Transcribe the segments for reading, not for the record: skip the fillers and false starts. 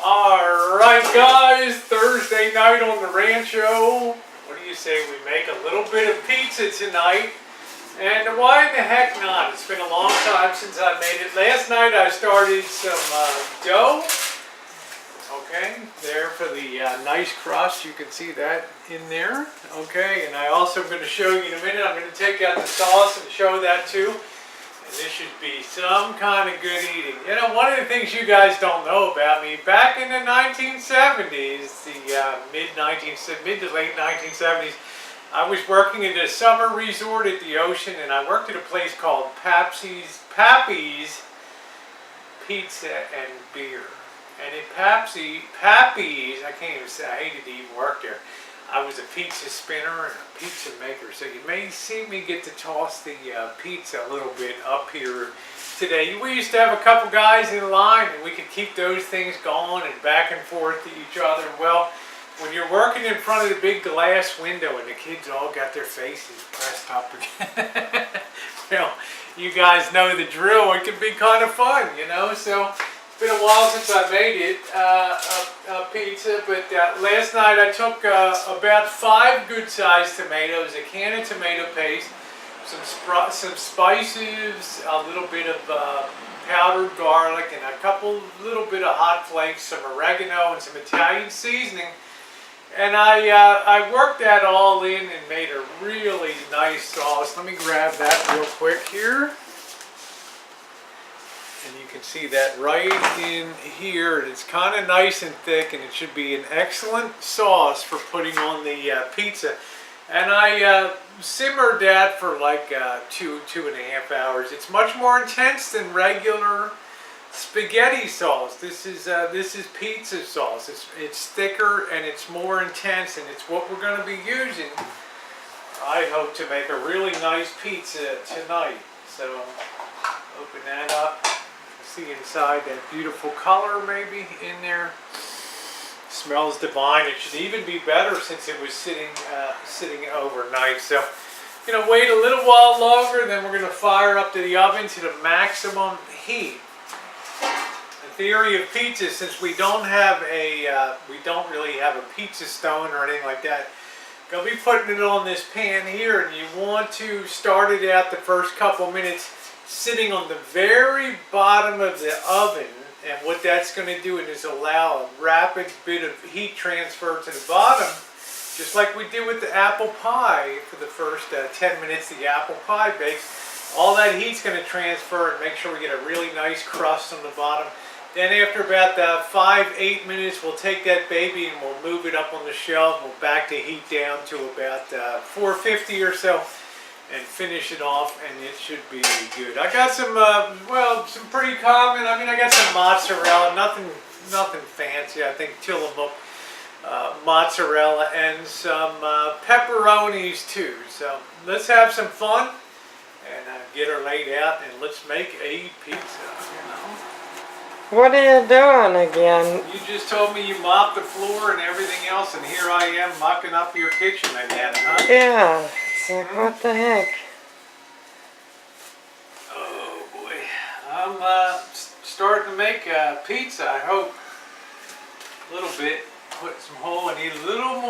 Alright guys, Thursday night on the Rancho. What do you say we make a little bit of pizza tonight? And why in the heck not? It's been a long time since I made it. Last night I started some dough. Okay, there for the nice crust. You can see that in there. Okay, and I also am going to show you in a minute. I'm going to take out the sauce and show that too. And this should be some kind of good eating. You know, one of the things you guys don't know about me, back in the 1970s, the mid to late 1970s, I was working at a summer resort at the ocean, and I worked at a place called Pappy's Pizza and Beer. And at Pappy's, I can't even say, I hated to even work there. I was a pizza spinner and a pizza maker, so you may see me get to toss the pizza a little bit up here today. We used to have a couple guys in line, and we could keep those things going and back and forth to each other. Well, when you're working in front of the big glass window and the kids all got their faces pressed up again, well, you guys know the drill. It can be kind of fun, you know, so. It's been a while since I made it, a pizza, but last night I took about 5 good-sized tomatoes, a can of tomato paste, some spices, a little bit of powdered garlic, and a little bit of hot flakes, some oregano, and some Italian seasoning. And I worked that all in and made a really nice sauce. Let me grab that real quick here. And you can see that right in here. It's kind of nice and thick, and it should be an excellent sauce for putting on the pizza. And I simmered that for like 2.5 hours. It's much more intense than regular spaghetti sauce. This is pizza sauce. It's thicker and it's more intense, and it's what we're going to be using, I hope, to make a really nice pizza tonight. So open that up. See inside that beautiful color maybe in there. Smells divine. It should even be better since it was sitting overnight. So, you know, wait a little while longer, then we're going to fire up to the oven to the maximum heat. The theory of pizza, since we don't really have a pizza stone or anything like that, going to be putting it on this pan here, and you want to start it out the first couple minutes sitting on the very bottom of the oven, and what that's going to do is allow a rapid bit of heat transfer to the bottom, just like we did with the apple pie. For the first 10 minutes the apple pie bakes, all that heat's going to transfer and make sure we get a really nice crust on the bottom. Then after about 5-8 minutes, we'll take that baby and we'll move it up on the shelf. We'll back the heat down to about 450 or so, and finish it off, and it should be good. I got some, some pretty common. I mean, I got some mozzarella, nothing fancy. I think Tillamook mozzarella, and some pepperonis too. So let's have some fun and get her laid out, and let's make a pizza. You know. What are you doing again? You just told me you mopped the floor and everything else, and here I am mucking up your kitchen again, huh? Yeah. Like, what the heck? Oh boy, I'm starting to make pizza. I hope a little bit. Put some whole. I need a little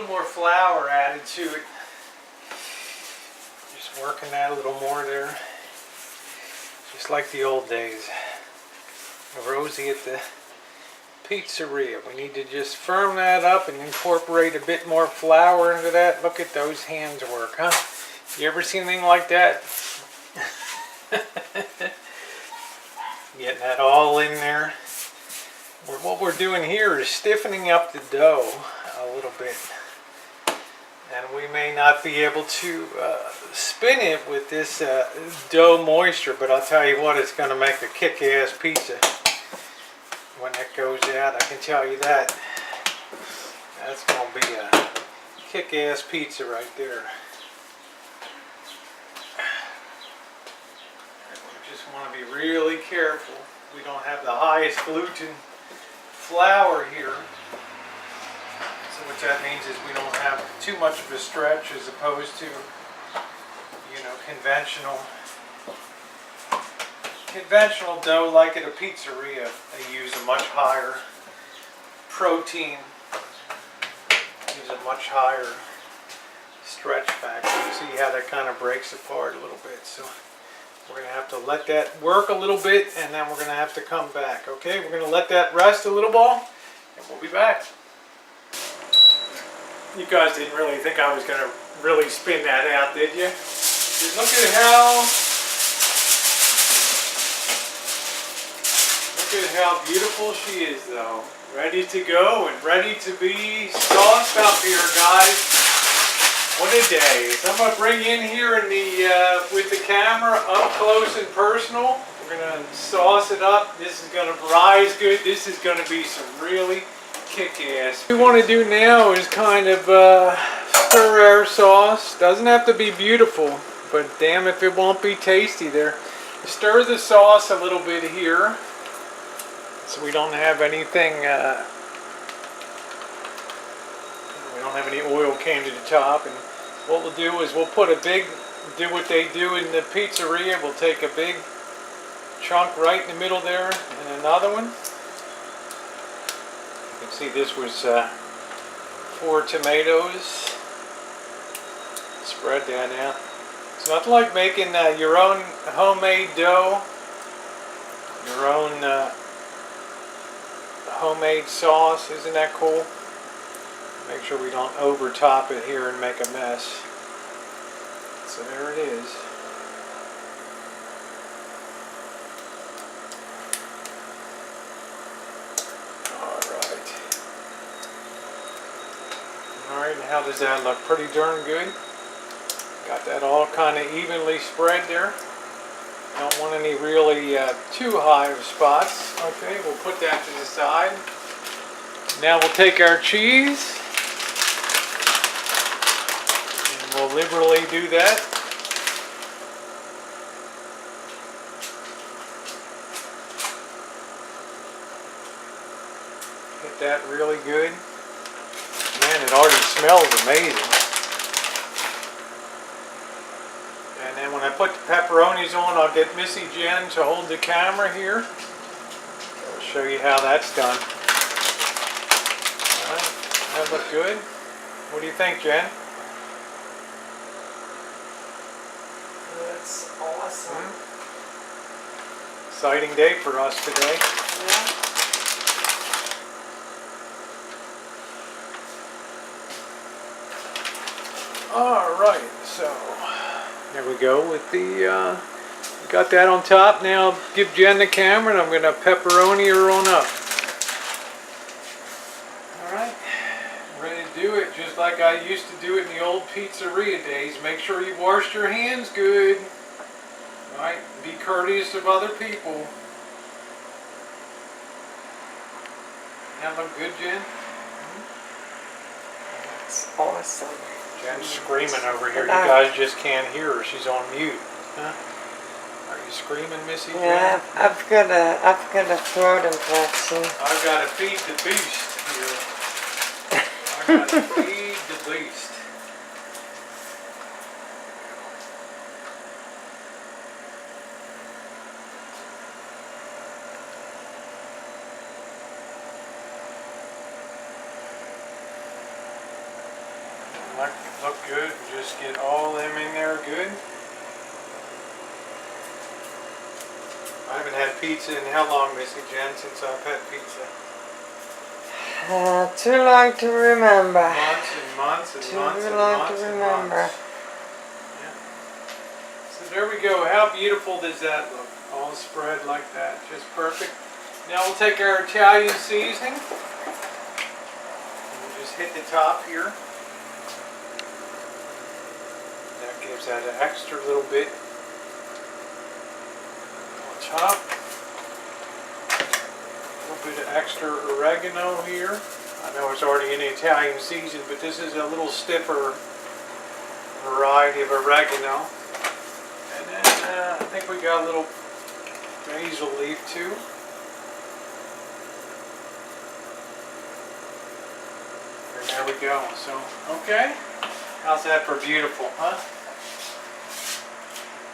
more flour added to it. Just working that a little more there, just like the old days. Rosie at the pizzeria. We need to just firm that up and incorporate a bit more flour into that. Look at those hands work, huh? You ever seen anything like that? Getting that all in there. What we're doing here is stiffening up the dough a little bit. And we may not be able to spin it with this dough moisture, but I'll tell you what, it's going to make a kick-ass pizza. When that goes out, I can tell you that. That's going to be a kick-ass pizza right there. We just want to be really careful. We don't have the highest gluten flour here. So what that means is we don't have too much of a stretch as opposed to, you know, conventional conventional dough like at a pizzeria, they use a much higher protein, use a much higher stretch factor. You see how that kind of breaks apart a little bit. So we're going to have to let that work a little bit, and then we're going to have to come back. Okay, we're going to let that rest a little while, and we'll be back. You guys didn't really think I was going to really spin that out, did you? Look at how beautiful she is, though. Ready to go and ready to be sauced up here, guys. What a day. So I'm going to bring in here in the with the camera up close and personal. We're going to sauce it up. This is going to rise good. This is going to be some really kick-ass. What we want to do now is kind of stir our sauce. Doesn't have to be beautiful, but damn if it won't be tasty there. Stir the sauce a little bit here, so we don't have anything, we don't have any oil came to the top. And what we'll do is we'll put a big, do what they do in the pizzeria, we'll take a big chunk right in the middle there and another one. You can see this was 4 tomatoes. Spread that out. It's nothing like making your own homemade dough, your own homemade sauce. Isn't that cool? Make sure we don't over top it here and make a mess. So there it is. Alright, and how does that look? Pretty darn good. Got that all kind of evenly spread there. Don't want any really too high of spots. Okay, we'll put that to the side. Now we'll take our cheese. And we'll liberally do that. Get that really good. Man, it already smells amazing. And then when I put the pepperonis on, I'll get Missy Jen to hold the camera here. I'll show you how that's done. Alright, that look good. What do you think, Jen? That's awesome. Exciting day for us today. Yeah. Alright, so there we go with the, got that on top. Now give Jen the camera and I'm going to pepperoni her on up. Alright, ready to do it just like I used to do it in the old pizzeria days. Make sure you wash your hands good. Alright, be courteous of other people. That look good, Jen? That's awesome. Jen's screaming over here. You guys just can't hear her. She's on mute. Huh? Are you screaming, Missy Jen? Yeah, I've got a throat infection. I've got to feed the beast here. I've got to feed the beast. Look good. Just get all them in there good. I haven't had pizza in how long, Missy Jen, since I've had pizza? Too long to remember. Months and months and Too months and long months to and remember. months. Yeah. So there we go. How beautiful does that look? All spread like that. Just perfect. Now we'll take our Italian seasoning. And we'll just hit the top here. That gives that an extra little bit on top. A little bit of extra oregano here. I know it's already in the Italian season, but this is a little stiffer variety of oregano. And then I think we got a little basil leaf too. And there we go. So, okay. How's that for beautiful, huh?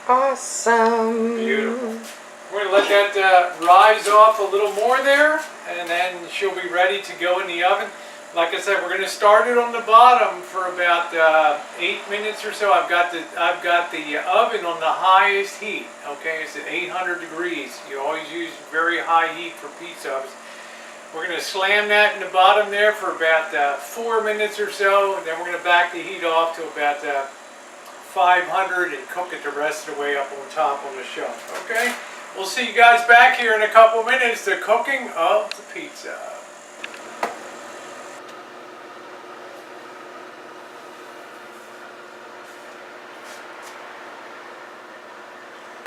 Awesome. Beautiful. We're going to let that rise off a little more there, and then she'll be ready to go in the oven. Like I said, we're going to start it on the bottom for about 8 minutes or so. I've got the oven on the highest heat. Okay, it's at 800 degrees. You always use very high heat for pizza ovens. We're going to slam that in the bottom there for about 4 minutes or so, and then we're going to back the heat off to about 500 and cook it the rest of the way up on top on the shelf. Okay, we'll see you guys back here in a couple minutes. The cooking of the pizza.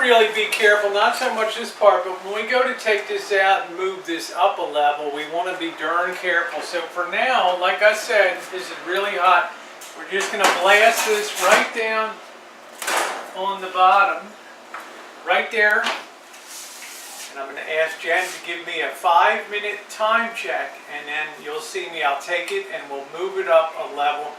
Really be careful, not so much this part, but when we go to take this out and move this up a level, we want to be darn careful. So for now, like I said, this is really hot. We're just going to blast this right down on the bottom, right there. And I'm going to ask Jen to give me a 5-minute time check, and then you'll see me, I'll take it and we'll move it up a level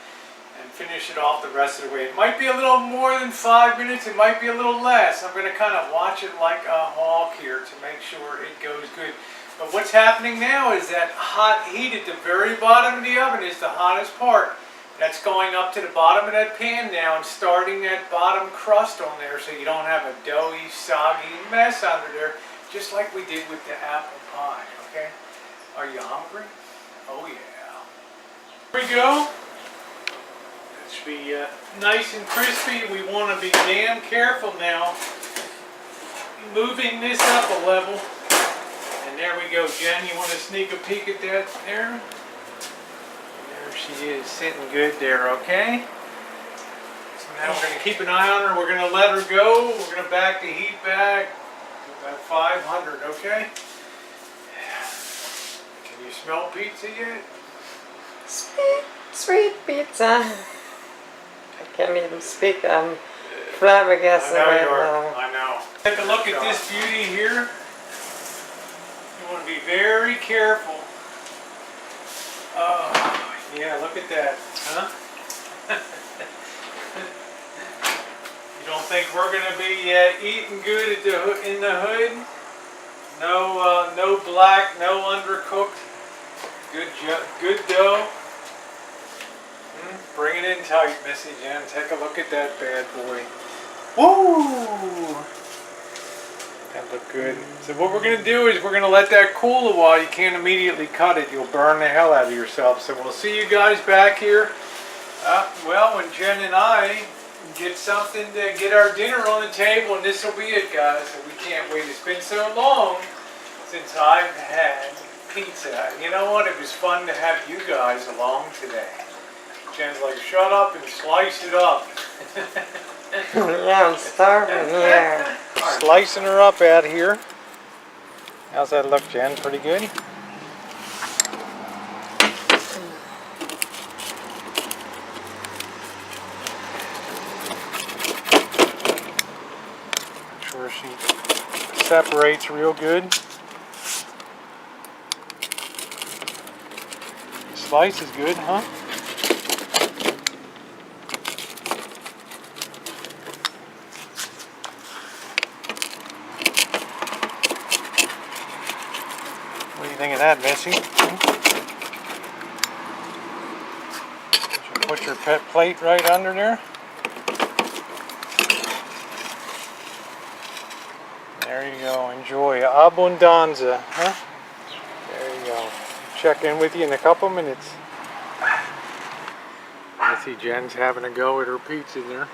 and finish it off the rest of the way. It might be a little more than 5 minutes, it might be a little less. I'm going to kind of watch it like a hawk here to make sure it goes good. But what's happening now is that hot heat at the very bottom of the oven is the hottest part. That's going up to the bottom of that pan now and starting that bottom crust on there so you don't have a doughy, soggy mess under there, just like we did with the apple pie, okay? Are you hungry? Oh yeah. Here we go. Should be nice and crispy. We want to be damn careful now. Moving this up a level. And there we go. Jen, you want to sneak a peek at that there? There she is, sitting good there, okay? So now we're going to keep an eye on her. We're going to let her go. We're going to back the heat back to about 500, okay? Can you smell pizza yet? Sweet pizza. I can't even speak. I'm flabbergasted right now. I know. Take a look at this beauty here. You want to be very careful. Oh, yeah, look at that, huh? You don't think we're going to be eating good at in the hood? No, no black, no undercooked. Good dough. Bring it in tight, Missy Jen. Take a look at that bad boy. Woo! That look good. So what we're going to do is we're going to let that cool a while. You can't immediately cut it. You'll burn the hell out of yourself. So we'll see you guys back here. Well, when Jen and I get something to get our dinner on the table, and this will be it, guys. So we can't wait. It's been so long since I've had pizza. You know what? It was fun to have you guys along today. Jen's like, shut up and slice it up. Yeah, I'm starving here. Slicing her up out here. How's that look, Jen? Pretty good? Make sure she separates real good. Slice is good, huh? What do you think of that, Missy? Put your pet plate right under there. There you go. Enjoy abundanza, huh? There you go. Check in with you in a couple minutes. Missy Jen's having a go at her pizza there.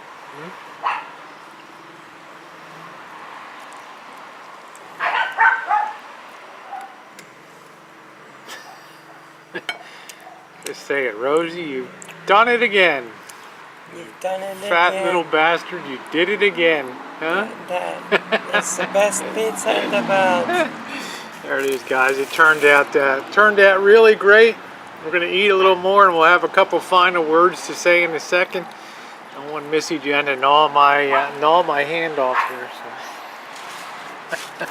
Just say it, Rosie, you've done it again. You've done it Fat again. little bastard, you did it again, huh? That's the best pizza in the world. There it is, guys. It turned out really great. We're gonna eat a little more, and we'll have a couple final words to say in a second. I don't want Missy Jen to gnaw my hand off here. So.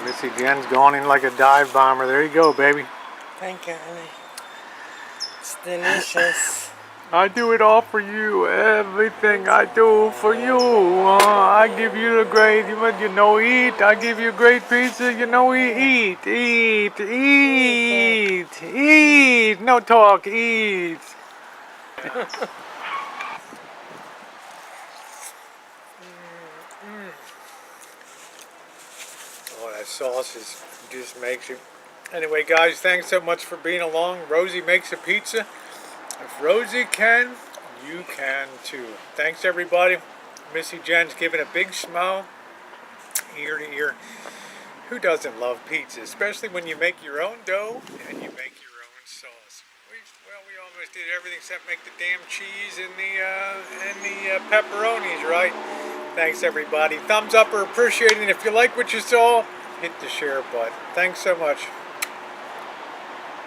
Missy Jen's going in like a dive bomber. There you go, baby. Thank you, honey. It's delicious. I do it all for you. Everything I do for you. I give you the great, you know, eat. I give you great pizza. You know, eat, eat, eat, eat. No talk, eat. Oh, that sauce just makes it. Anyway, guys, thanks so much for being along. Rosie makes a pizza. If Rosie can, you can too. Thanks, everybody. Missy Jen's giving a big smile ear to ear. Who doesn't love pizza, especially when you make your own dough and you make your own sauce? We almost did everything except make the damn cheese and the pepperonis, right? Thanks, everybody. Thumbs up or appreciating. If you like what you saw, hit the share button. Thanks so much.